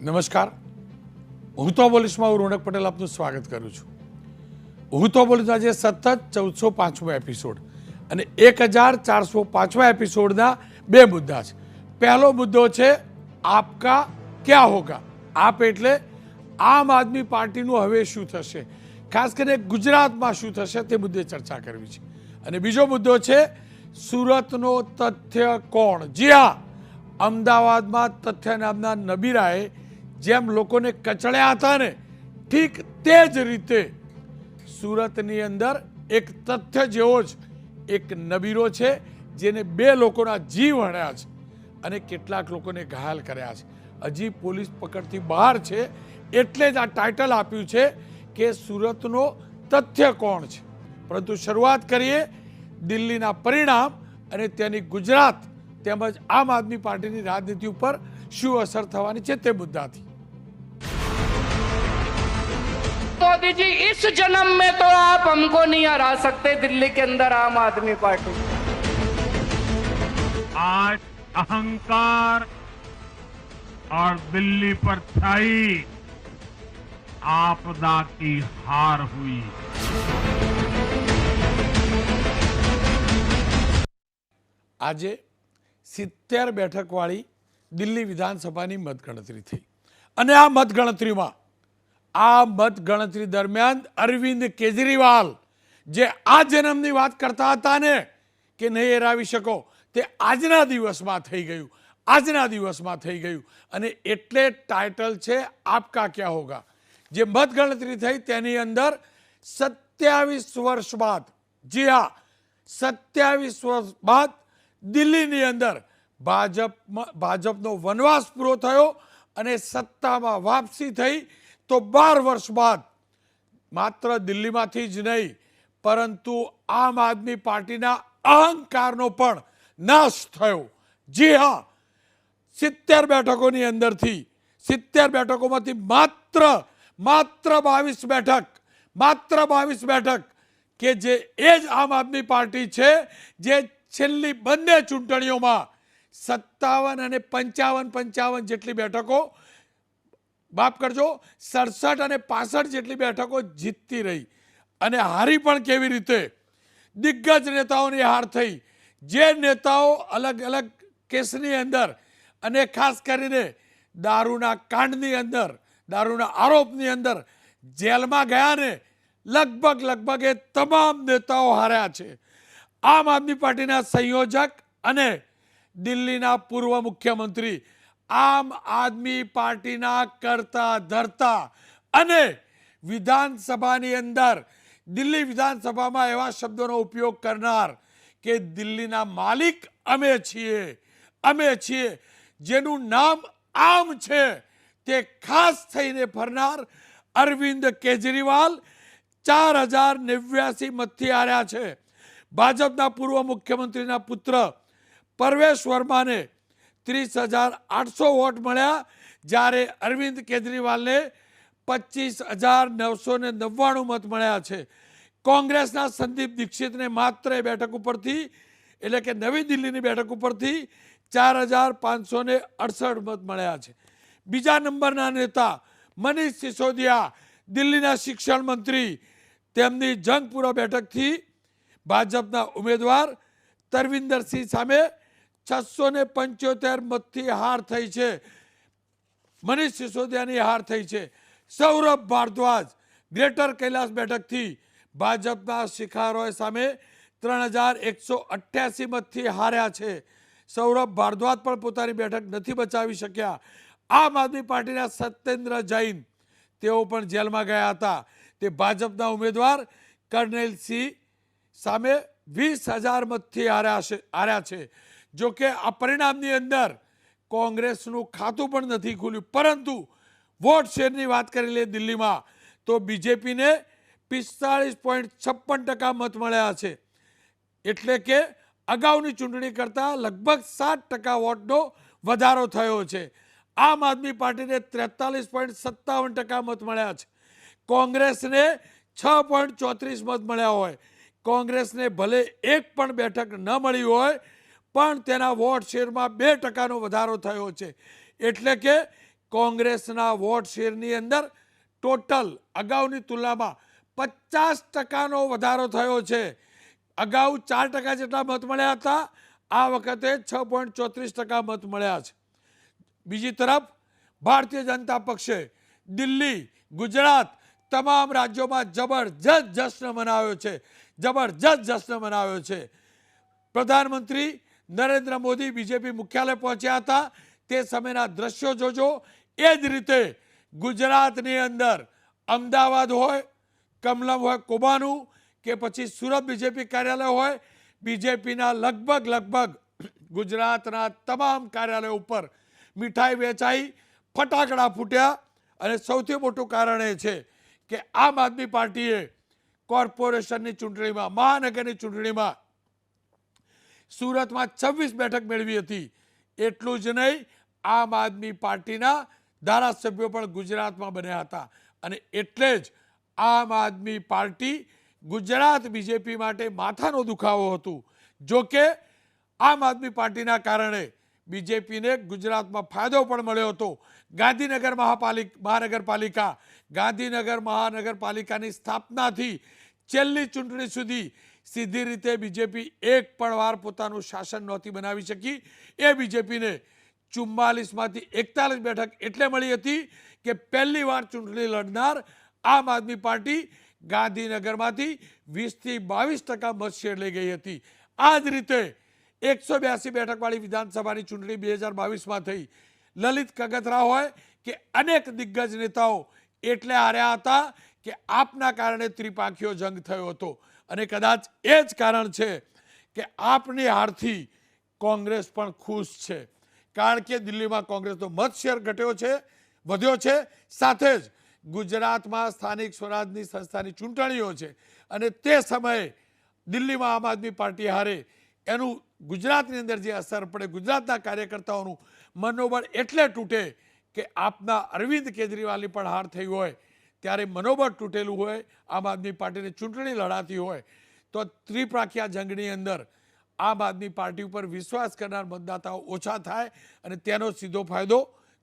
નમસ્કાર, હું તો બોલીશમાં હું રોનક પટેલ આપનું સ્વાગત કરું છું. હું તો બોલીશ આજે સતત 1405મો એપિસોડ અને 1405મા એપિસોડના બે મુદ્દા છે. પહેલો મુદ્દો છે આપકા ક્યા હોગા. આપ એટલે આમ આદમી પાર્ટીનું હવે શું થશે, ખાસ કરીને ગુજરાતમાં શું થશે તે મુદ્દે ચર્ચા કરવી છે. અને બીજો મુદ્દો છે સુરતનો તથ્ય કોણ. જી હા, અમદાવાદમાં તથ્ય નામના નબીરાએ જેમ લોકોને કચડ્યા હતા ને, ઠીક તે જ રીતે સુરતની અંદર એક તથ્ય જેવો જ એક નબીરો છે જેને બે લોકોના જીવ હણ્યા છે અને કેટલાક લોકોને ઘાયલ કર્યા છે. હજી પોલીસ પકડથી બહાર છે, એટલે જ આ ટાઇટલ આપ્યું છે કે સુરતનો તથ્ય કોણ છે. પરંતુ શરૂઆત કરીએ દિલ્હીના પરિણામ અને તેની ગુજરાત તેમજ આમ આદમી પાર્ટીની રાજનીતિ ઉપર શું અસર થવાની છે તે મુદ્દાથી. मोदी जी, इस जन्म में तो आप हमको नहीं हरा सकते दिल्ली के अंदर आम आदमी पार्टी. आज अहंकार और दिल्ली पर छाई आपदा की हार हुई. આજે 70 બેઠકવાળી દિલ્હી વિધાનસભાની મતગણતરી થઈ અને આ મતગણતરી દરમિયાન અરવિંદ કેજરીવાલ જે આ જન્મની વાત કરતા હતા ને કે નહીં હરાવી શકો, તે આજના દિવસમાં થઈ ગયું. અને એટલે ટાઇટલ છે આપકા ક્યા હોગા. જે મતગણતરી થઈ તેની અંદર 27 વર્ષ બાદ, જી હા 27 વર્ષ બાદ દિલ્હીની અંદર ભાજપનો વનવાસ પૂરો થયો અને સત્તામાં વાપસી થઈ. તો 12 વર્ષ બાદ માત્ર દિલ્હીમાંથી જ નહીં પરંતુ આમ આદમી પાર્ટીના અહંકારનો પણ નાશ થયો. જી હા, 70 બેઠકોની અંદરથી 70 બેઠકોમાંથી માત્ર 22 બેઠક કે જે એ જ આમ આદમી પાર્ટી છે જે છેલ્લી બંને ચૂંટણીઓમાં 57 અને 55 જેટલી બેઠકો, માફ કરજો 67 અને 65 જેટલી બેઠકો જીતતી રહી. અને હારી પણ કેવી રીતે? દિગ્ગજ નેતાઓની હાર થઈ. જે નેતાઓ અલગ અલગ કેસની અંદર અને ખાસ કરીને દારૂના કાંડની અંદર, દારૂના આરોપની અંદર જેલમાં ગયા ને, લગભગ એ તમામ નેતાઓ હાર્યા છે. આમ આદમી પાર્ટીના સંયોજક અને દિલ્હીના પૂર્વ મુખ્યમંત્રી, આમ આદમી પાર્ટીના કરતા ધરતા અને વિધાનસભાની અંદર દિલ્હી વિધાનસભામાં એવા શબ્દોનો ઉપયોગ કરનાર કે દિલ્હીના માલિક અમે છીએ, જેનું નામ આમ છે, તે ખાસ થઈને ફરનાર અરવિંદ કેજરીવાલ 4089 મતથી હાર્યા છે. ભાજપના પૂર્વ મુખ્યમંત્રીના પુત્ર પરવેશ વર્માને 30,800 વોટ મળ્યા, જ્યારે અરવિંદ કેજરીવાલને 25,999 મત મળ્યા છે. કોંગ્રેસના સંદીપ દીક્ષિતને માત્ર એ બેઠક ઉપરથી, એટલે કે નવી દિલ્હીની બેઠક ઉપરથી 4,568 મત મળ્યા છે. બીજા નંબરના નેતા મનીષ સિસોદિયા, દિલ્હીના શિક્ષણ મંત્રી, તેમની જંગપુરા બેઠકથી ભાજપના ઉમેદવાર તરવિંદરસિંહ સામે 675 મતથી હાર થઈ છે. મનીષ સિસોદિયાની હાર થઈ છે. સૌરભ ભારદ્વાજ ગ્રેટર કૈલાસ બેઠકથી ભાજપના શિખા રોય સામે 3,188 મતથી હાર્યા છે. સૌરભ ભારદ્વાજ પણ પોતાની બેઠક નથી બચાવી શક્યા. આમ આદમી પાર્ટીના સત્યેન્દ્ર જૈન, તેઓ પણ જેલમાં ગયા હતા. તે ભાજપના ઉમેદવાર કર્નૈલસિંહ સામે 20,000 મતથી હાર્યા છે. જો કે આ પરિણામની અંદર કોંગ્રેસનું ખાતું પણ નથી ખુલ્યું. પરંતુ વોટ શેરની વાત કરી લે દિલ્હીમાં, તો બીજેપીને 45.56% મત મળ્યા છે. એટલે કે અગાઉની ચૂંટણી કરતાં લગભગ 7% વોટનો વધારો થયો છે. આમ આદમી પાર્ટીને 43.57% મત મળ્યા છે. કોંગ્રેસને 6.34 મત મળ્યા હોય. કોંગ્રેસને ભલે એક પણ બેઠક ન મળી હોય પણ તેના વોટ શેરમાં 2%નો વધારો થયો છે. એટલે કે કોંગ્રેસના વોટ શેરની અંદર ટોટલ અગાઉની તુલનામાં 50% વધારો થયો છે. અગાઉ 4% જેટલા મત મળ્યા હતા, આ વખતે 6.34% મત મળ્યા છે. બીજી તરફ ભારતીય જનતા પક્ષે દિલ્હી, ગુજરાત, તમામ રાજ્યોમાં જબરજસ્ત જશ્ન મનાવ્યો છે, જબરજસ્ત જશ્ન મનાવ્યો છે. પ્રધાનમંત્રી નરેન્દ્ર મોદી બીજેપી મુખ્યાલય પહોંચ્યા હતા, તે સમયના દ્રશ્યો જોજો. એ જ રીતે ગુજરાતની અંદર અમદાવાદ હોય, કમલમ હોય કોબાનું, કે પછી સુરત બીજેપી કાર્યાલય હોય, બીજેપીના લગભગ ગુજરાતના તમામ કાર્યાલયો ઉપર મીઠાઈ વેચાઈ, ફટાકડા ફૂટ્યા. અને સૌથી મોટું કારણ એ છે કે આમ આદમી પાર્ટીએ કોર્પોરેશનની ચૂંટણીમાં, મહાનગરની ચૂંટણીમાં સુરતમાં 26 બેઠક મેળવી હતી. એટલું જ નહીં, આમ આદમી પાર્ટીના ધારાસભ્યો પણ ગુજરાતમાં બન્યા હતા. અને એટલે જ આમ આદમી પાર્ટી ગુજરાત બીજેપી માટે માથાનો દુખાવો હતું. જો કે આમ આદમી પાર્ટીના કારણે બીજેપીને ગુજરાતમાં ફાયદો પણ મળ્યો હતો. ગાંધીનગર મહાનગરપાલિકાની સ્થાપનાથી છેલ્લી ચૂંટણી સુધી સીધી રીતે બીજેપી એક પણ વાર પોતાનું શાસન નહોતી બનાવી શકી. એ બીજેપીને 44માંથી 41 બેઠક એટલે મળી હતી કે પહેલી વાર ચૂંટણી લડનાર આમ આદમી પાર્ટી ગાંધીનગરમાંથી 20થી 22% મત શેર લઈ ગઈ હતી. આ જ રીતે 182 બેઠકવાળી વિધાનસભાની ચૂંટણી 2022માં થઈ. લલિત કગથરા હોય કે અનેક દિગ્ગજ નેતાઓ એટલે હાર્યા હતા કે આપના કારણે ત્રિપાંખીયો જંગ થયો હતો. અને કદાચ એ જ કારણ છે કે આપની હારથી કોંગ્રેસ પણ ખુશ છે, કારણ કે દિલ્હીમાં કોંગ્રેસનો મત શેર ઘટ્યો છે, વધ્યો છે. સાથે જ ગુજરાતમાં સ્થાનિક સ્વરાજની સંસ્થાની ચૂંટણીઓ છે અને તે સમયે દિલ્હીમાં આમ આદમી પાર્ટી હારે, એનું ગુજરાતની અંદર જે અસર પડે, ગુજરાતના કાર્યકર્તાઓનું મનોબળ એટલે તૂટે કે આપના અરવિંદ કેજરીવાલની પણ હાર થઈ હોય, ત્યારે મનોબળ તૂટેલું હોય, આમ આદમી પાર્ટીને ચૂંટણી લડાતી હોય, તો ત્રિપાંખિયા જંગની અંદર આમ આદમી પાર્ટી ઉપર વિશ્વાસ કરનાર મતદાતાઓ ઓછા થાય અને તેનો સીધો ફાયદો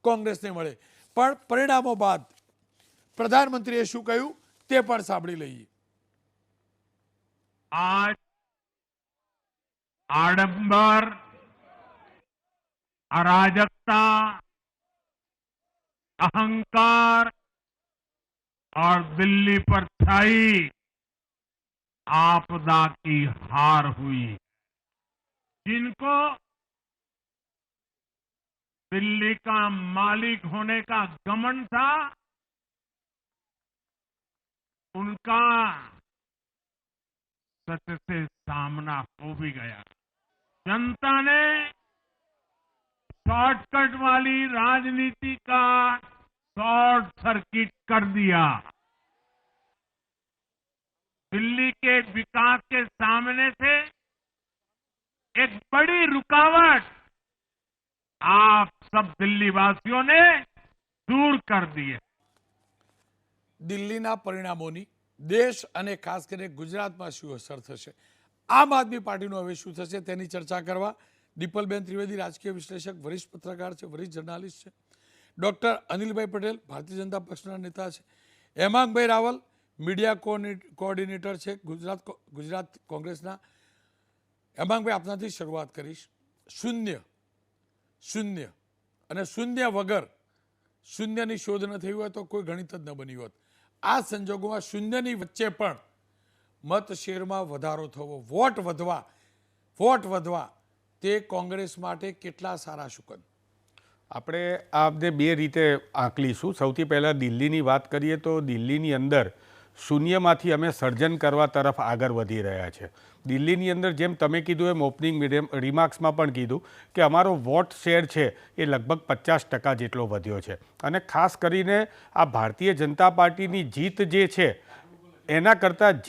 કોંગ્રેસને મળે. પણ પરિણામો બાદ પ્રધાનમંત્રીએ શું કહ્યું તે પણ સાંભળી લઈએ. आज आडंबर, अराजकता, अहंकार और दिल्ली पर छाई आपदा की हार हुई. जिनको दिल्ली का मालिक होने का घमंड था, उनका सत्य से सामना हो भी गया. जनता ने शॉर्टकट वाली राजनीति का शॉर्ट सर्किट कर दिया. दिल्ली के विकास के सामने से एक बड़ी रुकावट आप सब दिल्ली वासियों ने दूर कर दी है. દિલ્હીના પરિણામોની દેશ અને ખાસ કરીને ગુજરાતમાં શું અસર થશે, આમ આદમી પાર્ટીનું હવે શું થશે, તેની ચર્ચા કરવા દીપલબેન ત્રિવેદી રાજકીય વિશ્લેષક, વરિષ્ઠ પત્રકાર છે, વરિષ્ઠ જર્નાલિસ્ટ છે. ડૉક્ટર અનિલભાઈ પટેલ ભારતીય જનતા પક્ષના નેતા છે. હેમાંગભાઈ રાવલ મીડિયા કોઓર્ડિનેટર છે ગુજરાત કોંગ્રેસના. હેમાંગભાઈ, આપનાથી શરૂઆત કરીશ. શૂન્ય અને શૂન્ય વગર શૂન્યની શોધ ન થઈ હોય તો કોઈ ગણિત જ ન બની હોત. આ સંજોગોમાં શૂન્યની વચ્ચે પણ મત શેરમાં વધારો થવો, વોટ વધવા તે કોંગ્રેસ માટે કેટલા સારા શુકન? આપણે આપને બે રીતે આંકલીશું. સૌથી પહેલાં દિલ્હીની વાત કરીએ તો દિલ્હીની અંદર શૂન્યમાંથી અમે સર્જન કરવા તરફ આગળ વધી રહ્યા છે. દિલ્હીની અંદર જેમ તમે કીધું એમ ઓપનિંગ રિમાર્ક્સમાં પણ કીધું કે અમારો વોટ શેર છે એ લગભગ 50% જેટલો વધ્યો છે. અને ખાસ કરીને આ ભારતીય જનતા પાર્ટીની જીત જે છે એના કરતાં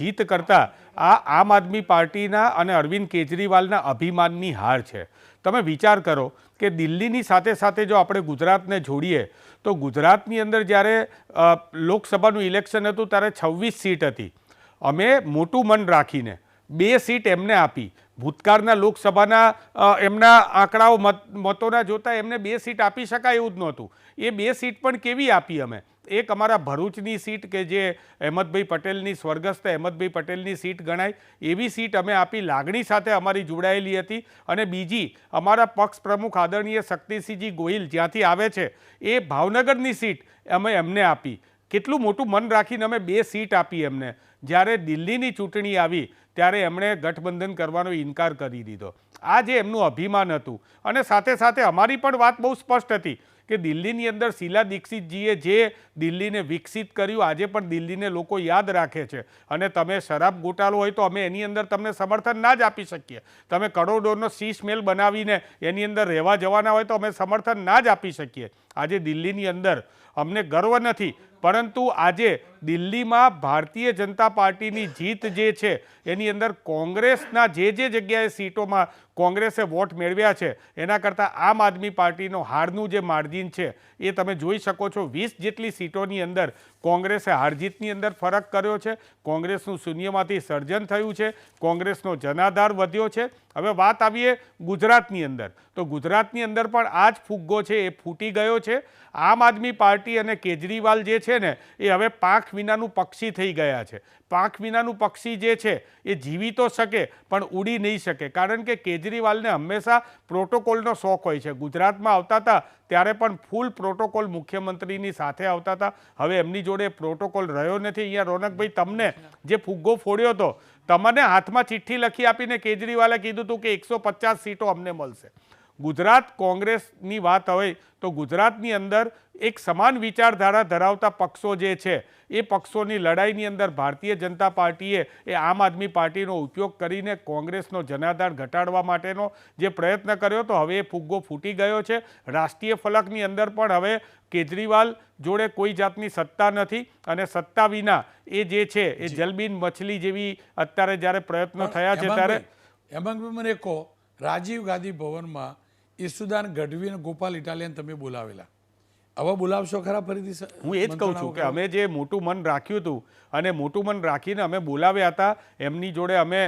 આ આમ આદમી પાર્ટીના અને અરવિંદ કેજરીવાલના અભિમાનની હાર છે. તમે વિચાર કરો કે દિલ્હીની સાથે સાથે જો આપણે ગુજરાતને જોડીએ તો ગુજરાતની અંદર જ્યારે લોકસભાનું ઇલેક્શન હતું ત્યારે 26 સીટ હતી. અમે મોટું મન રાખીને 2 સીટ એમને આપી. ભૂતકાળના લોકસભાના એમના આંકડાઓ મતોના જોતા એમને 2 સીટ આપી શકાય એવું જ નહોતું. એ 2 સીટ પણ કેવી આપી અમે? એક અમારા ભરૂચની સીટ કે જે અહેમદભાઈ પટેલની સ્વર્ગસ્થ અહેમદભાઈ પટેલની સીટ ગણાય એવી સીટ અમે આપી, લાગણી સાથે અમારી જોડાયેલી હતી. અને બીજી અમારા પક્ષ પ્રમુખ આદરણીય શક્તિસિંહજી ગોહિલ જ્યાંથી આવે છે એ ભાવનગરની સીટ અમે એમને આપી. કેટલું મોટું મન રાખીને અમે 2 સીટ આપી એમને. જ્યારે દિલ્હીની ચૂંટણી આવી ત્યારે એમણે ગઠબંધન કરવાનો ઇનકાર કરી દીધો. આ જે એમનું અભિમાન હતું. અને સાથે સાથે અમારી પણ વાત બહુ સ્પષ્ટ હતી કે દિલ્હીની અંદર શીલા દીક્ષિતજીએ જે દિલ્હીને વિકસિત કર્યું આજે પણ દિલ્હીને લોકો યાદ રાખે છે. અને તમે શરાબ ગોટાળો હોય તો અમે એની અંદર તમને સમર્થન ના જ આપી શકીએ. તમે કરોડોનો શીશ મહેલ બનાવીને એની અંદર રહેવા જવાના હોય તો અમે સમર્થન ના જ આપી શકીએ. આજે દિલ્હીની અંદર અમને ગર્વ નથી, પરંતુ આજે દિલ્હીમાં ભારતીય જનતા પાર્ટીની જીત જે છે એની અંદર કોંગ્રેસના જે જગ્યાએ સીટોમાં કોંગ્રેસે વોટ મેળવ્યા છે એના કરતાં આમ આદમી પાર્ટીનો હારનું જે માર્જિન છે એ તમે જોઈ શકો છો. 20 જેટલી સીટોની અંદર કોંગ્રેસે હારજીતની અંદર ફરક કર્યો છે. કોંગ્રેસનું શૂન્યમાંથી સર્જન થયું છે. કોંગ્રેસનો જનાધાર વધ્યો છે. હવે વાત આવીએ ગુજરાતની અંદર, તો ગુજરાતની અંદર પણ આ જ ફુગ્ગો છે એ ફૂટી ગયો છે. આમ આદમી પાર્ટી અને કેજરીવાલ જે છે ને એ હવે પાંખ વિનાનું પક્ષી થઈ ગયા છે. પાંખ વિનાનું પક્ષી જે છે એ જીવી તો શકે પણ ઉડી નહીં શકે, કારણ કે કેજરીવાલને હંમેશા પ્રોટોકોલનો શોખ હોય છે. ગુજરાતમાં આવતા હતા ત્યારે પણ ફૂલ પ્રોટોકોલ મુખ્યમંત્રીની સાથે આવતા હતા. હવે એમની જોડે પ્રોટોકોલ રહ્યો નથી. અહીંયા રોનકભાઈ, તમને જે ફુગ્ગો ફોડ્યો હતો, તમને હાથમાં ચિઠ્ઠી લખી આપીને કેજરીવાલે કીધું હતું કે 150 સીટો અમને મળશે. ગુજરાત કોંગ્રેસની વાત હોય તો ગુજરાતની અંદર એક સમાન વિચારધારા ધરાવતા પક્ષો જે છે એ પક્ષોની લડાઈની અંદર ભારતીય જનતા પાર્ટીએ એ આમ આદમી પાર્ટીનો ઉપયોગ કરીને કોંગ્રેસનો જનાધાર ઘટાડવા માટેનો જે પ્રયત્ન કર્યો તો હવે એ ફુગ્ગો ફૂટી ગયો છે. રાષ્ટ્રીય ફલકની અંદર પણ હવે કેજરીવાલ જોડે કોઈ જાતની સત્તા નથી અને સત્તા વિના એ જે છે એ જલબીન મછલી જેવી અત્યારે જ્યારે પ્રયત્નો થયા છે ત્યારે હેમાંગભાઈ મને કહો, રાજીવ ગાંધી ભવનમાં ઈસુદાન ગઢવી અને ગોપાલ ઇટાલિયન તમે બોલાવેલા, હવે બોલાવશો ખરા ફરીથી? હું એ જ કહું છું કે અમે જે મોટું મન રાખ્યું હતું અને મોટું મન રાખીને અમે બોલાવ્યા હતા, એમની જોડે અમે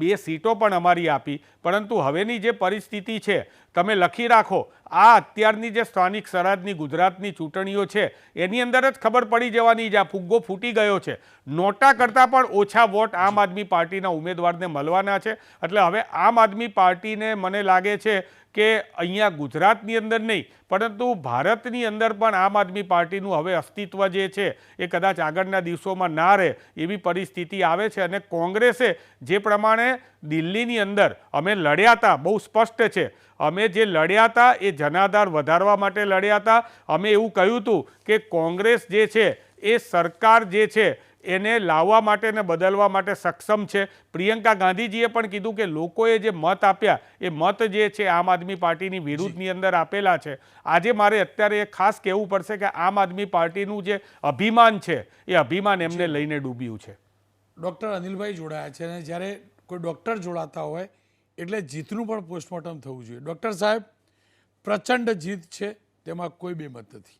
2 સીટો પણ અમારી આપી. પરંતુ હવેની જે પરિસ્થિતિ છે તમે લખી રાખો, આ અત્યારની જે સ્થાનિક સ્વરાજની ગુજરાતની ચૂંટણીઓ છે એની અંદર જ ખબર પડી જવાની જે આ ફુગ્ગો ફૂટી ગયો છે. નોટા કરતાં પણ ઓછા વોટ આમ આદમી પાર્ટીના ઉમેદવારને મળવાના છે. એટલે હવે આમ આદમી પાર્ટીને મને લાગે છે કે અહીંયા ગુજરાતની અંદર નહીં પરંતુ ભારતની અંદર પણ આમ આદમી પાર્ટીનું હવે અસ્તિત્વ જે છે એ કદાચ આગળના દિવસોમાં ના રહે એવી પરિસ્થિતિ આવે છે. અને કોંગ્રેસે જે પ્રમાણે દિલ્હીની અંદર અમે લડ્યા હતા, બહુ સ્પષ્ટ છે, અમે જે લડ્યા હતા એ જનાધાર વધારવા માટે લડ્યા હતા. અમે એવું કહ્યું હતું કે કોંગ્રેસ જે છે એ સરકાર જે છે એને લાવવા માટે ને બદલવા માટે સક્ષમ છે. પ્રિયંકા ગાંધીજીએ પણ કીધું કે લોકોએ જે મત આપ્યા એ મત જે છે આમ આદમી પાર્ટીની વિરુદ્ધની અંદર આપેલા છે. આજે મારે અત્યારે એ ખાસ કહેવું પડશે કે આમ આદમી પાર્ટીનું જે અભિમાન છે એ અભિમાન એમને લઈને ડૂબ્યું છે. ડૉક્ટર અનિલભાઈ જોડાયા છે અને જ્યારે કોઈ ડૉક્ટર જોડાતા હોય એટલે જીતનું પણ પોસ્ટમોર્ટમ થવું જોઈએ. ડૉક્ટર સાહેબ, પ્રચંડ જીત છે, તેમાં કોઈ બેમત નથી.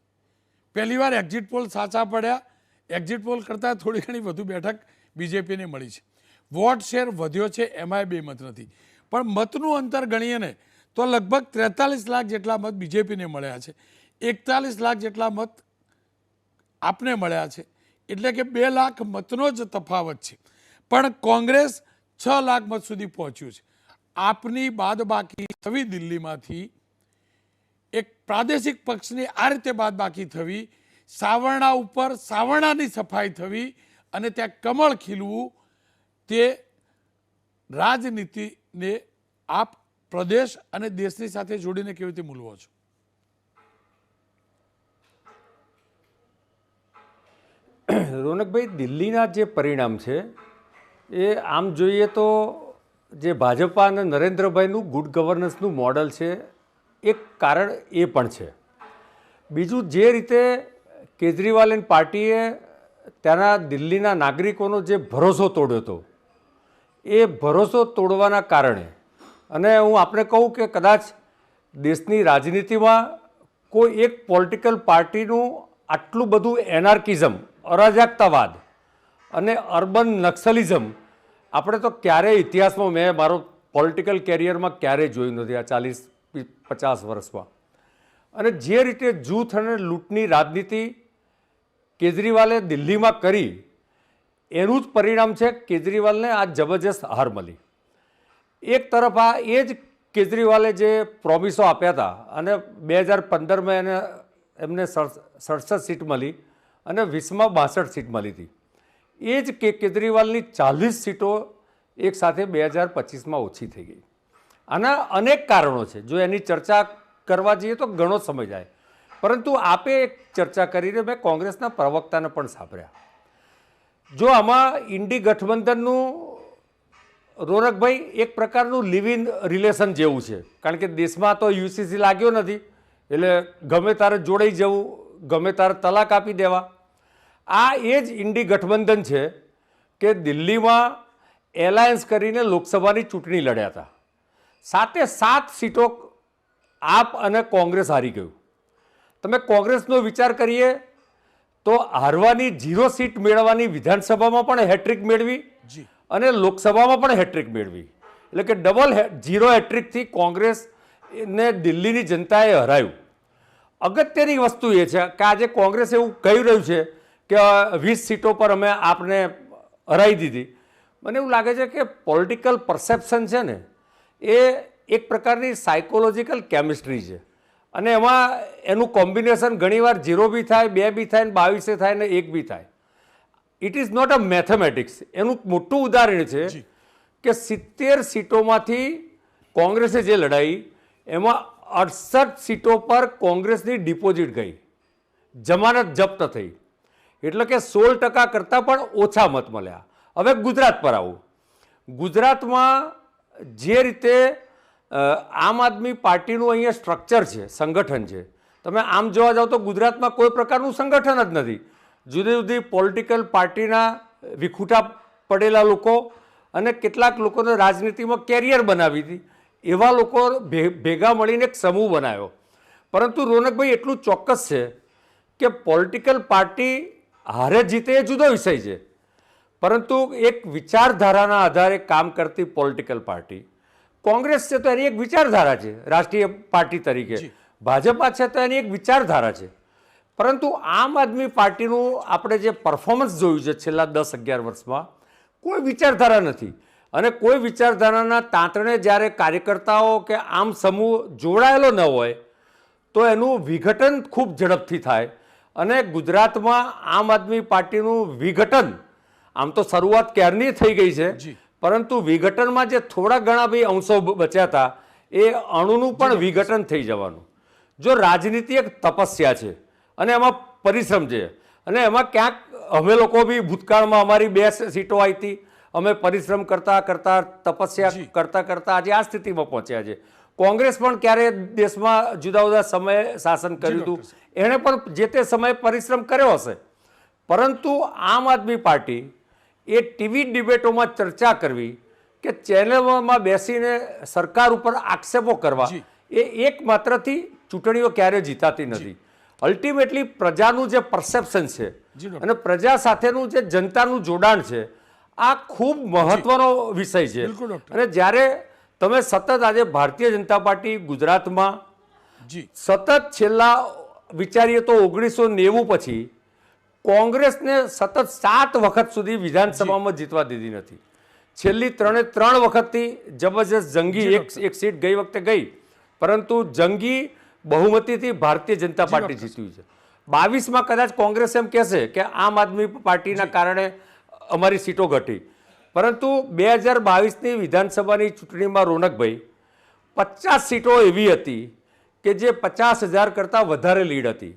પહેલીવાર એક્ઝિટ પોલ સાચા પડ્યા. એક્ઝિટ પોલ કરતાં થોડી ઘણી વધુ બેઠક બીજેપીને મળી છે. વોટ શેર વધ્યો છે, એમાંય બેમત નથી. પણ મતનું અંતર ગણીએ ને તો લગભગ 43 લાખ જેટલા મત બીજેપીને મળ્યા છે, 41 લાખ જેટલા મત આપને મળ્યા છે. એટલે કે 2 લાખ મતનો જ તફાવત છે. પણ કોંગ્રેસ 6 લાખ મત સુધી પહોંચ્યું છે. આપની બાદબાકી થવી દિલ્હીમાંથી, એક પ્રાદેશિક પક્ષની આ રીતે બાદબાકી થવી, સાવરણા ઉપર સાવરણાની સફાઈ થવી અને ત્યાં કમળ ખીલવું, તે રાજનીતિને આપ પ્રદેશ અને દેશની સાથે જોડીને કેવી રીતે મૂલવો છો? રોનકભાઈ, દિલ્હીના જે પરિણામ છે એ આમ જોઈએ તો જે ભાજપા અને નરેન્દ્રભાઈનું ગુડ ગવર્નન્સનું મોડલ છે એક કારણ એ પણ છે. બીજું, જે રીતે કેજરીવાલ એન્ડ પાર્ટીએ ત્યાંના દિલ્હીના નાગરિકોનો જે ભરોસો તોડ્યો હતો એ ભરોસો તોડવાના કારણે, અને હું આપને કહું કે કદાચ દેશની રાજનીતિમાં કોઈ એક પોલિટિકલ પાર્ટીનું આટલું બધું એનાર્કિઝમ, અરાજકતાવાદ અને અર્બન નક્સલિઝમ આપણે તો ક્યારેય ઇતિહાસમાં મેં મારો પોલિટિકલ કેરિયરમાં ક્યારેય જોયું નથી આ 40-50 વર્ષમાં. અને જે રીતે જૂથ અને લૂંટની રાજનીતિ કેજરીવાલે દિલ્હીમાં કરી એનું જ પરિણામ છે કેજરીવાલને આ જબરજસ્ત હાર મળી. એક તરફ આ એ જ કેજરીવાલે જે પ્રોમિસો આપ્યા હતા અને 2015માં એમને 67 સીટ મળી અને 20માં 62 સીટ મળી હતી. એ જ કેજરીવાલની 40 સીટો એક સાથે 2025માં ઓછી થઈ ગઈ. આના અનેક કારણો છે, જો એની ચર્ચા કરવા જઈએ તો ઘણો સમય જાય, પરંતુ આપે એક ચર્ચા કરીને મેં કોંગ્રેસના પ્રવક્તાને પણ સાંભળ્યા. જો આમાં ઇન્ડી ગઠબંધનનું રોનકભાઈ એક પ્રકારનું લિવ ઇન રિલેશન જેવું છે, કારણ કે દેશમાં તો યુસીસી લાગ્યો નથી એટલે ગમે તારે જોડાઈ જવું, ગમે તારે તલાક આપી દેવા. આ એ જ ઇન્ડી ગઠબંધન છે કે દિલ્હીમાં એલાયન્સ કરીને લોકસભાની ચૂંટણી લડ્યા હતા. 7 સીટો આપ અને કોંગ્રેસ હારી ગયું. તમે કોંગ્રેસનો વિચાર કરીએ તો હારવાની 0 સીટ મેળવવાની વિધાનસભામાં પણ હેટ્રિક મેળવી અને લોકસભામાં પણ હેટ્રિક મેળવી, એટલે કે ડબલ 0 હેટ્રિકથી કોંગ્રેસને દિલ્હીની જનતાએ હરાયું. અગત્યની વસ્તુ એ છે કે આજે કોંગ્રેસ એવું કહી રહ્યું છે કે 20 સીટો પર અમે આપને હરાવી દીધી. મને એવું લાગે છે કે પોલિટિકલ પરસેપ્શન છે ને એ એક પ્રકારની સાયકોલોજીકલ કેમિસ્ટ્રી છે અને એમાં એનું કોમ્બિનેશન ઘણીવાર 0 બી થાય, 2 બી થાય, 22 થાય ને 1 બી થાય. It is not a mathematics. એનું મોટું ઉદાહરણ છે કે 70 સીટોમાંથી કોંગ્રેસે જે લડાઈ એમાં 68 સીટો પર કોંગ્રેસની ડિપોઝિટ ગઈ, જમાનત જપ્ત થઈ, એટલે કે 16% કરતાં પણ ઓછા મત મળ્યા. હવે ગુજરાત પર આવું. ગુજરાતમાં જે રીતે આમ આદમી પાર્ટીનું અહીંયા સ્ટ્રક્ચર છે, સંગઠન છે, તમે આમ જોવા જાઓ તો ગુજરાતમાં કોઈ પ્રકારનું સંગઠન જ નથી. જુદી જુદી પોલિટિકલ પાર્ટીના વિખૂટા પડેલા લોકો અને કેટલાક લોકોને રાજનીતિમાં કેરિયર બનાવી હતી એવા લોકો ભેગા મળીને એક સમૂહ બનાવ્યો. પરંતુ રોનકભાઈ એટલું ચોક્કસ છે કે પોલિટિકલ પાર્ટી હારે જીતે એ જુદો વિષય છે, પરંતુ એક વિચારધારાના આધારે કામ કરતી પોલિટિકલ પાર્ટી કોંગ્રેસ છે તો એની એક વિચારધારા છે રાષ્ટ્રીય પાર્ટી તરીકે, ભાજપા છે તો એની એક વિચારધારા છે. પરંતુ આમ આદમી પાર્ટીનું આપણે જે પરફોર્મન્સ જોયું છે છેલ્લા 10-11 વર્ષમાં કોઈ વિચારધારા નથી. અને કોઈ વિચારધારાના તાંતણે જ્યારે કાર્યકર્તાઓ કે આમ સમૂહ જોડાયેલો ન હોય તો એનું વિઘટન ખૂબ ઝડપથી થાય. અને ગુજરાતમાં આમ આદમી પાર્ટીનું વિઘટન આમ તો શરૂઆત ક્યારની થઈ ગઈ છે, પરંતુ વિઘટનમાં જે થોડા ઘણા બી અંશો બચ્યા હતા એ અણુનું પણ વિઘટન થઈ જવાનું. જો રાજનીતિ એક તપસ્યા છે અને એમાં પરિશ્રમ છે અને એમાં ક્યાંક અમે લોકો બી ભૂતકાળમાં અમારી 2 સીટો આવી હતી, અમે પરિશ્રમ કરતા કરતા તપસ્યા કરતા કરતા આજે આ સ્થિતિમાં પહોંચ્યા છે. કોંગ્રેસ પણ ક્યારે દેશમાં જુદા જુદા સમયે શાસન કર્યું હતું, એણે પણ જે તે સમયે પરિશ્રમ કર્યો હશે. પરંતુ આમ આદમી પાર્ટી એ ટીવી ડિબેટોમાં ચર્ચા કરવી કે ચેનલોમાં બેસીને સરકાર ઉપર આક્ષેપો કરવા એ એકમાત્રથી ચૂંટણીઓ ક્યારેય જીતાતી નથી. અલ્ટિમેટલી પ્રજાનું જે પરસેપ્શન છે અને પ્રજા સાથેનું જે જનતાનું જોડાણ છે આ ખૂબ મહત્વનો વિષય છે. અને જ્યારે તમે સતત આજે ભારતીય જનતા પાર્ટી ગુજરાતમાં સતત છેલ્લા વિચારીએ તો 1990 પછી કોંગ્રેસને સતત 7 વખત સુધી વિધાનસભામાં જીતવા દીધી નથી. છેલ્લી 3 વખતથી જબરજસ્ત જંગી એક સીટ ગઈ વખતે ગઈ, પરંતુ જંગી બહુમતીથી ભારતીય જનતા પાર્ટી જીત્યું છે. 22માં કદાચ કોંગ્રેસ એમ કહેશે કે આમ આદમી પાર્ટીના કારણે અમારી સીટો ઘટી, પરંતુ 2022ની વિધાનસભાની ચૂંટણીમાં રોનકભાઈ 50 સીટો એવી હતી કે જે 50,000 કરતાં વધારે લીડ હતી.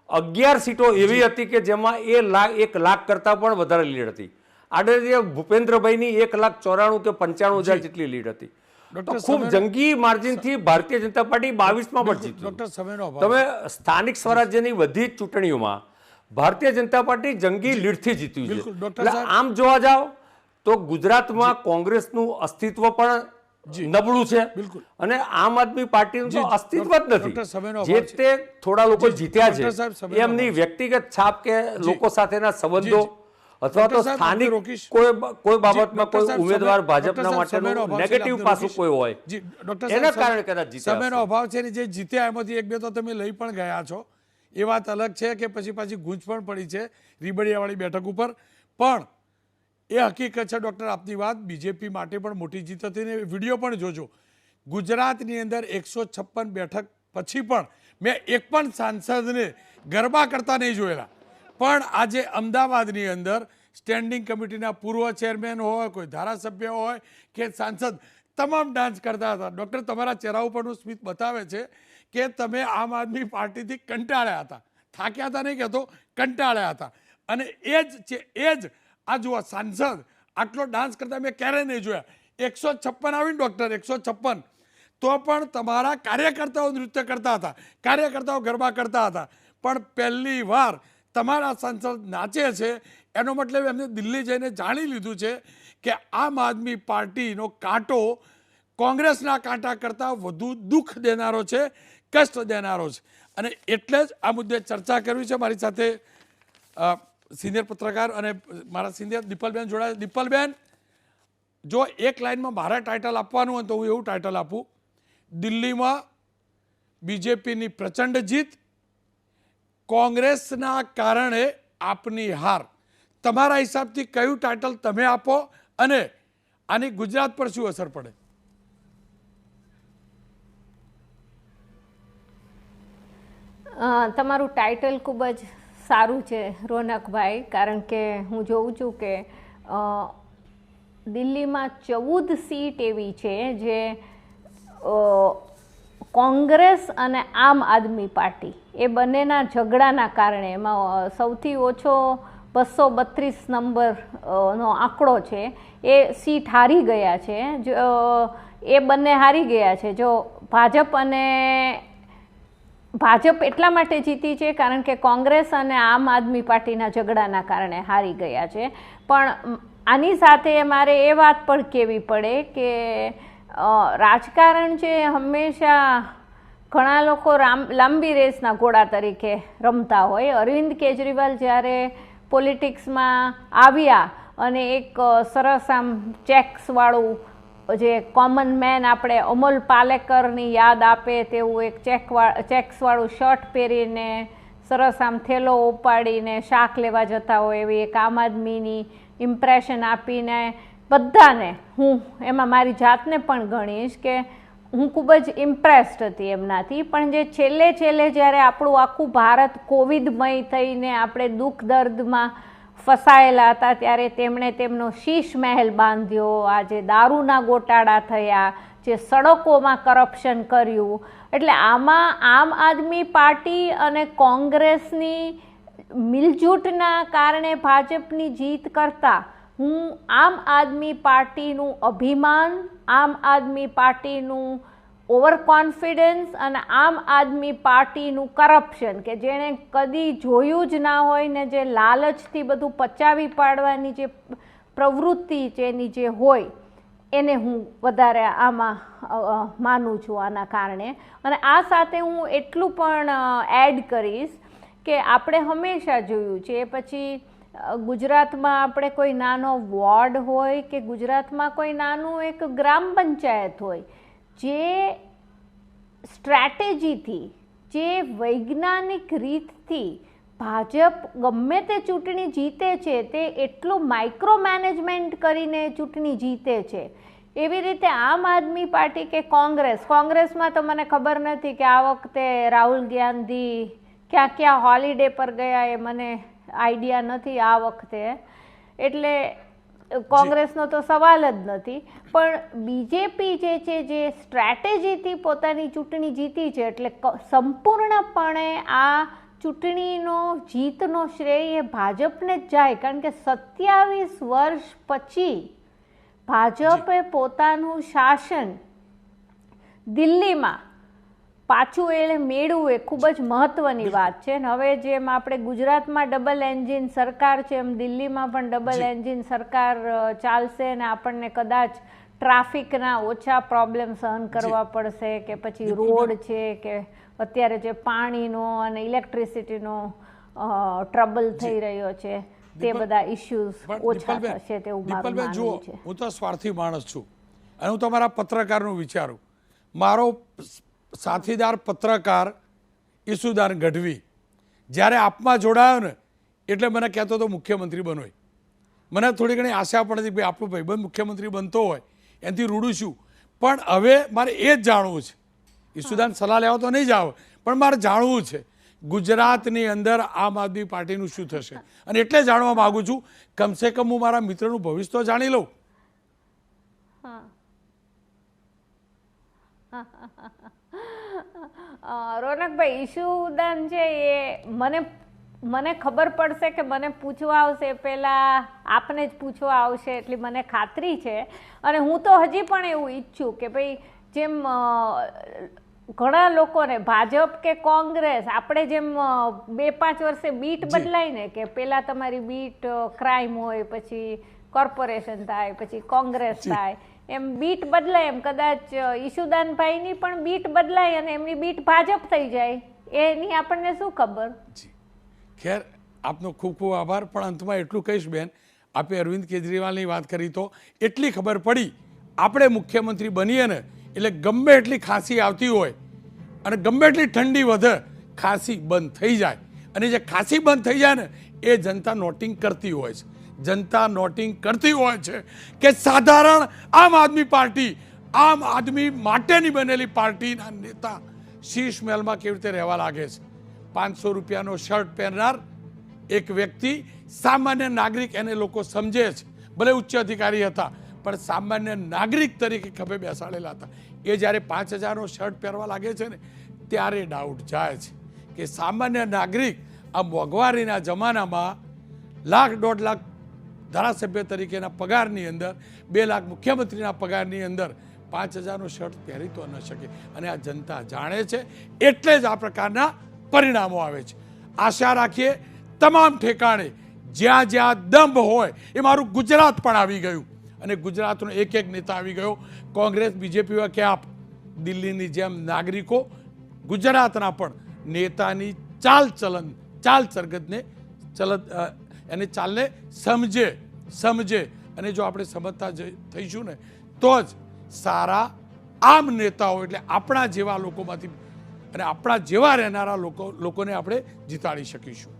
11 સીટો એવી હતી કે જેમાં 1 લાખ કરતાં પણ વધારે લીડ હતી. આદરણીય ભૂપેન્દ્રભાઈની 1,94,000 કે 95,000 જેટલી લીડ હતી. તો ખૂબ જંગી માર્જિનથી ભારતીય જનતા પાર્ટી 22માં પણ જીતી. તમે સ્થાનિક સ્વરાજ્યની બધી જ ચૂંટણીઓમાં ભારતીય જનતા પાર્ટી જંગી લીડથી જીત્યું છે. એટલે આમ જોવા જાઓ તો ગુજરાતમાં કોંગ્રેસનું અસ્તિત્વ પણ નબળું છે અને આમ આદમી પાર્ટીનું તો અસ્તિત્વ જ નથી. જે તે થોડા લોકો જીત્યા છે એમની વ્યક્તિગત છાપ કે લોકો સાથેના સંબંધો અથવા તો ડૉક્ટર સાહેબ, સ્થાનિક આપને રોકીશ. કોઈ બાબતમાં ડૉક્ટર કોઈ સાહેબ, ઉમેદવાર ડૉક્ટર ભાજપના સાહેબ, માટેનું સમયનો અભાવ છે, નેગેટિવ આપને પાસું રોકીશ. કોઈ હોય જી, ડૉક્ટર એના સાહેબ, કારણે કદાચ જીત્યા સમયનો હશે. અભાવ છે ને, જે જીત્યા એમાંથી એક બે તો તમે લઈ પણ ગયા છો, એ વાત અલગ છે કે પછી પાછી ગૂંચ પણ પડી છે રીબડિયાવાળી બેઠક ઉપર. પણ એ હકીકત છે ડૉક્ટર, આપની વાત બીજેપી માટે પણ મોટી જીત હતી ને વિડીયો પણ જોજો. ગુજરાતની અંદર 156 બેઠક પછી પણ મેં એક પણ સાંસદને ગરબા કરતા નહીં જોયેલા. પણ આજે અમદાવાદની અંદર સ્ટેન્ડિંગ કમિટીના પૂર્વ ચેરમેન હોય, કોઈ ધારાસભ્ય હોય કે સાંસદ, તમામ ડાન્સ કરતા હતા. ડૉક્ટર, તમારા ચહેરા ઉપરનું સ્મિત બતાવે છે કે તમે આમ આદમી પાર્ટીથી કંટાળ્યા હતા. થાક્યા હતા નહીં કહેતો, કંટાળ્યા હતા. અને એ જ છે, એ જ આ જુઓ સાંસદ આટલો ડાન્સ કરતા મેં ક્યારેય નહીં જોયા. 156 આવીને ડૉક્ટર, 156, તો પણ તમારા કાર્યકર્તાઓ નૃત્ય કરતા હતા, કાર્યકર્તાઓ ગરબા કરતા હતા. પણ પહેલી વાર તમારા સાંસદ નાચે છે, એનો મતલબ એમને દિલ્હી જઈને જાણી લીધું છે કે આમ આદમી પાર્ટીનો કાંટો કોંગ્રેસના કાંટા કરતાં વધુ દુઃખ દેનારો છે, કષ્ટ દેનારો છે. અને એટલે જ આ મુદ્દે ચર્ચા કરવી છે. મારી સાથે સિનિયર પત્રકાર અને મારા સિનિયર દીપલબેન જોડાયા. દીપલબેન, જો એક લાઇનમાં મારા ટાઇટલ આપવાનું હોય તો હું એવું ટાઇટલ આપું, દિલ્હીમાં બીજેપીની પ્રચંડ જીત, કોંગ્રેસના કારણે આપની હાર. તમારા હિસાબથી કયું ટાઇટલ તમે આપો અને આની ગુજરાત પર શું અસર પડે? તમારું ટાઇટલ ખૂબ જ સારું છે રોનકભાઈ, કારણ કે હું જોઉં છું કે દિલ્હીમાં 14 સીટ એવી છે જે કોંગ્રેસ અને આમ આદમી પાર્ટી એ બંનેના ઝઘડાના કારણે, એમાં સૌથી ઓછો 232 નંબરનો આંકડો છે, એ સીટ હારી ગયા છે. એ બંને હારી ગયા છે. જો ભાજપ એટલા માટે જીતી છે કારણ કે કોંગ્રેસ અને આમ આદમી પાર્ટીના ઝઘડાના કારણે હારી ગયા છે. પણ આની સાથે મારે એ વાત પણ કહેવી પડે કે રાજકારણ છે હંમેશા ઘણા લોકો લાંબી રેસના ઘોડા તરીકે રમતા હોય. અરવિંદ કેજરીવાલ જ્યારે પોલિટિક્સમાં આવ્યા અને એક સરસ આમ ચેક્સવાળું, જે કોમન મેન આપણે અમોલ પાલેકરની યાદ આપે તેવું એક ચેક્સવાળું શર્ટ પહેરીને સરસ આમ થેલો ઉપાડીને શાક લેવા જતા હોય એવી એક આમ આદમીની ઇમ્પ્રેશન આપીને બધાને, હું એમાં મારી જાતને પણ ગણીશ કે હું ખૂબ જ ઇમ્પ્રેસ્ડ હતી એમનાથી. પણ જે છેલ્લે જ્યારે આપણું આખું ભારત કોવિડમય થઈને આપણે દુઃખ દર્દમાં ફસાયેલા હતા ત્યારે તેમણે તેમનો શીશ મહેલ બાંધ્યો. આજે દારૂના ગોટાળા થયા, જે સડકોમાં કરપ્શન કર્યું. એટલે આમાં આમ આદમી પાર્ટી અને કોંગ્રેસની મિલજૂટના કારણે ભાજપની જીત કરતાં હું આમ આદમી પાર્ટીનું અભિમાન, આમ આદમી પાર્ટીનું ઓવર કોન્ફિડન્સ અને આમ આદમી પાર્ટીનું કરપ્શન, કે જેણે કદી જોયું જ ના હોય ને જે લાલચથી બધું પચાવી પાડવાની જે પ્રવૃત્તિ છે એની જે હોય, એને હું વધારે આમાં માનું છું આના કારણે. અને આ સાથે હું એટલું પણ એડ કરીશ કે આપણે હંમેશા જોયું છે, પછી ગુજરાતમાં આપણે કોઈ નાનો વોર્ડ હોય કે ગુજરાતમાં કોઈ નાનું એક ગ્રામ પંચાયત હોય, જે સ્ટ્રેટેજીથી, જે વૈજ્ઞાનિક રીતથી ભાજપ ગમે તે ચૂંટણી જીતે છે તે એટલું માઇક્રો મેનેજમેન્ટ કરીને ચૂંટણી જીતે છે. એવી રીતે આમ આદમી પાર્ટી કે કોંગ્રેસમાં તો મને ખબર નથી કે આ વખતે રાહુલ ગાંધી ક્યાં હોલિડે પર ગયા એ મને આઈડિયા નથી આ વખતે, એટલે કોંગ્રેસનો તો સવાલ જ નથી. પણ બીજેપી જે છે જે સ્ટ્રેટેજીથી પોતાની ચૂંટણી જીતી છે, એટલે સંપૂર્ણપણે આ ચૂંટણીનો જીતનો શ્રેય એ ભાજપને જ જાય. કારણ કે 27 વર્ષ પછી ભાજપે પોતાનું શાસન દિલ્હીમાં પાછું એને મેળવવું એ ખૂબ જ મહત્વની વાત છે. હવે જેમ આપણે ગુજરાતમાં ડબલ એન્જિન સરકાર છે એમ દિલ્હીમાં પણ ડબલ એન્જિન સરકાર ચાલશે અને આપણને કદાચ ટ્રાફિકના ઓછા પ્રોબ્લેમ સહન કરવા પડશે, કે પછી રોડ છે, કે અત્યારે જે પાણીનો અને ઇલેક્ટ્રિસિટીનો ટ્રબલ થઈ રહ્યો છે તે બધા ઇશ્યુઝ પણ ઓછા દીપલબેન, થશે તેવું મારું દીપલબેન જુઓ, માનવું છે. હું તો સ્વાર્થી માણસ છું અને હું તમારા પત્રકારનું વિચારું. મારો સાથીદાર પત્રકાર ઈસુદાન ગઢવી જ્યારે આપમાં જોડાયો ને એટલે મને કહેતો હતો મુખ્યમંત્રી બનોય. મને થોડી ઘણી આશા પણ હતી કે ભાઈ આપણો ભાઈબંધ મુખ્યમંત્રી બનતો હોય એનાથી રૂડું છું. પણ હવે મારે એ જ જાણવું છે, ઈસુદાન સલાહ લેવા તો નહીં જાવ, પણ મારે જાણવું છે ગુજરાતની અંદર આમ આદમી પાર્ટીનું શું થશે. અને એટલે જાણવા માગું છું, કમસે કમ હું મારા મિત્રનું ભવિષ્ય તો જાણી લઉં. રોનકભાઈ, ઈશુદાન છે એ મને ખબર પડશે કે મને પૂછવા આવશે પહેલાં આપને જ પૂછવા આવશે એટલી મને ખાતરી છે. અને હું તો હજી પણ એવું ઈચ્છું કે ભાઈ જેમ ઘણા લોકોને ભાજપ કે કોંગ્રેસ આપણે જેમ 2-5 વર્ષે બીટ બદલાય ને કે પહેલાં તમારી બીટ ક્રાઇમ હોય, પછી કોર્પોરેશન થાય, પછી કોંગ્રેસ થાય, એમ બીટ બદલાય એમ કદાચ ઈશુદાનભાઈની પણ બીટ બદલાય અને એમની બીટ ભાજપ થઈ જાય, એની આપણને શું ખબર. ખેર, આપનો ખૂબ ખૂબ આભાર. પણ અંતમાં એટલું કહીશ બેન, આપે અરવિંદ કેજરીવાલની વાત કરી તો એટલી ખબર પડી, આપણે મુખ્યમંત્રી બનીએ ને એટલે ગમે એટલી ખાંસી આવતી હોય અને ગમે એટલી ઠંડી વધે, ખાંસી બંધ થઈ જાય. અને જે ખાંસી બંધ થઈ જાય ને એ જનતા નોટિંગ કરતી હોય છે. જનતા નોટિંગ કરતી હોય છે કે સાધારણ આમ આદમી પાર્ટી, આમ આદમી માટેની બનેલી પાર્ટીના નેતા શીશ મહેલમાં કેવી રીતે રહેવા લાગે છે. 500 રૂપિયાનો શર્ટ પહેરનાર એક વ્યક્તિ, સામાન્ય નાગરિક એને લોકો સમજે છે, ભલે ઉચ્ચ અધિકારી હતા પણ સામાન્ય નાગરિક તરીકે ખભે બેસાડેલા હતા. એ જ્યારે 5000નો શર્ટ પહેરવા લાગે છે ને ત્યારે ડાઉટ જાય છે કે સામાન્ય નાગરિક આ મોંઘવારીના જમાનામાં 1,00,000-1.5 લાખ ધારાસભ્ય તરીકેના પગારની અંદર, 2 લાખ મુખ્યમંત્રીના પગારની અંદર 5000નો શર્ટ પહેરી તો ન શકે. અને આ જનતા જાણે છે, એટલે જ આ પ્રકારના પરિણામો આવે છે. આશા રાખીએ તમામ ઠેકાણે જ્યાં જ્યાં દંભ હોય, એ મારું ગુજરાત પણ આવી ગયું અને ગુજરાતનો એક એક નેતા આવી ગયો. કોંગ્રેસ, બીજેપી કે આપ, દિલ્હીની જેમ નાગરિકો ગુજરાતના પણ નેતાની ચાલ ચલને એની ચાલને સમજે અને જો આપણે સમજતા થઈશું ને તો જ સારા આમ નેતાઓ, એટલે આપણા જેવા લોકોમાંથી અને આપણા જેવા રહેનારા લોકોને આપણે જીતાડી શકીશું.